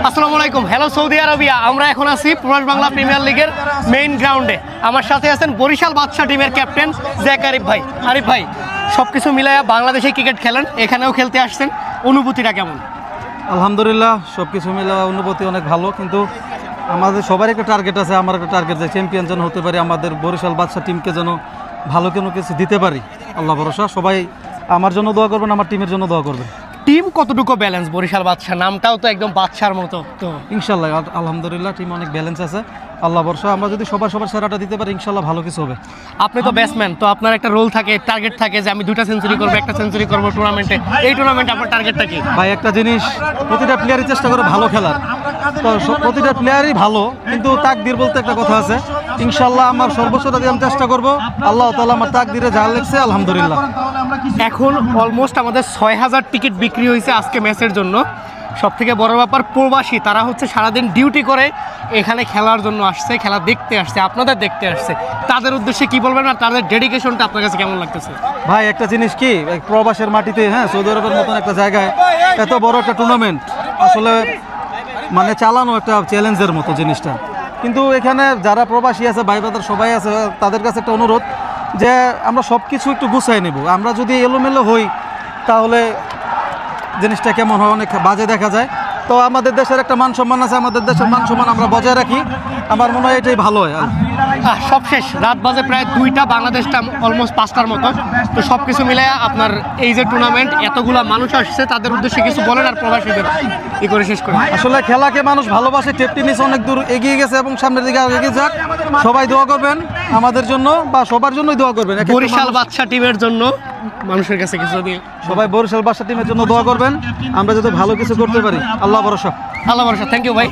আসসালামু আলাইকুম। Hello Saudi Arabia, আমরা এখন আছি প্রবাস বাংলা প্রিমিয়ার লিগের মেইন গ্রাউন্ডে। আমার সাথে আছেন বরিশাল বাদশা টিমের ক্যাপ্টেন জ্যাক আরিফ ভাই। আরিফ ভাই, সব কিছু মিলাইয়া বাংলাদেশে ক্রিকেট খেলেন, এখানেও খেলতে আসছেন, অনুভূতিটা কেমন? আলহামদুলিল্লাহ, সব কিছু মিলে অনুভূতি অনেক ভালো। কিন্তু আমাদের সবার একটা টার্গেট আছে, আমার একটা টার্গেট যে চ্যাম্পিয়ন যেন হতে পারি, আমাদের বরিশাল বাদশা টিমকে যেন ভালো কোনো কিছু দিতে পারি। আল্লাহ ভরসা। সবাই আমার জন্য দোয়া করবেন, আমার টিমের জন্য দোয়া করবেন। টিম কতটুকু ব্যালেন্স? বরিশাল বাদশা নামটাও তো একদম বাদশার মতো। তো ইনশাল্লাহ আলহামদুলিল্লাহ টিম অনেক ব্যালেন্স আছে, আল্লাহ ভরসা। আমরা যদি সবার সেরাটা দিতে পারি ইনশাল্লাহ ভালো কিছু হবে। আপনি তো ব্যাটসম্যান, তো আপনার একটা রোল থাকে, টার্গেট থাকে যে আমি 2টা সেঞ্চুরি করবো, 1টা সেঞ্চুরি করবো টুর্নামেন্টে। এই টুর্নামেন্টে আপনার টার্গেটটা কি? ভাই, একটা জিনিস, প্রতিটা প্লেয়ারই চেষ্টা করে ভালো খেলার, তো প্রতিটা প্লেয়ারই ভালো, কিন্তু তাকদির বলতে একটা কথা আছে। ইনশাল্লাহ আমার সর্বোচ্চটা দিয়ে আমি চেষ্টা করবো, আল্লাহ তাআলা আমার তাকদিরে যা লিখছে আলহামদুলিল্লাহ। এখন অলমোস্ট আমাদের 6000 টিকিট বিক্রি হয়েছে আজকে ম্যাচের জন্য। সব থেকে বড় ব্যাপার, প্রবাসী তারা হচ্ছে সারাদিন ডিউটি করে এখানে খেলার জন্য আসছে, খেলা দেখতে আসছে, আপনাদের দেখতে আসছে। তাদের উদ্দেশ্যে কি বলবেন আর তাদের ডেডিকেশনটা আপনার কাছে কেমন লাগতেছে? ভাই, একটা জিনিস কি, প্রবাসের মাটিতে, হ্যাঁ, সৌদি আরবের মতন একটা জায়গায় এত বড় একটা টুর্নামেন্ট আসলে মানে চালানো একটা চ্যালেঞ্জের মতো জিনিসটা। কিন্তু এখানে যারা প্রবাসী আছে, ভাই ব্রাদার সবাই আছে, তাদের কাছে একটা অনুরোধ যে আমরা সব কিছু একটু গুছাই নেব। আমরা যদি এলোমেলো হই তাহলে জিনিসটা কেমন হয়, অনেক বাজে দেখা যায়। তো আমাদের দেশের একটা মান সম্মান আছে, আমাদের দেশের মান সম্মান আমরা বজায় রাখি, আমার মনে হয় এটাই ভালো হয়। সব শেষ, রাত বাজে প্রায় 2টা, বাংলাদেশটা অলমোস্ট 5টার মতো। তো সব কিছু মিলে আপনার এই যে টুর্নামেন্ট, এতগুলা মানুষ আসছে, তাদের উদ্দেশ্যে কিছু বলেন আর প্রবাসীদের ই করে শেষ করে। আসলে খেলাকে মানুষ ভালোবাসে, টেনিস অনেক দূর এগিয়ে গেছে এবং সামনের দিকে এগিয়ে যাক। সবাই দোয়া করবেন আমাদের জন্য, বা সবার জন্যই দোয়া করবেন। বরিশাল বাদশা টিমের জন্য মানুষের কাছে কিছু দিয়ে সবাই বরিশাল বাদশা টিমের জন্য দোয়া করবেন, আমরা যাতে ভালো কিছু করতে পারি। আল্লাহ ভরসা। আল্লাহ ভরসা। থ্যাংক ইউ ভাই।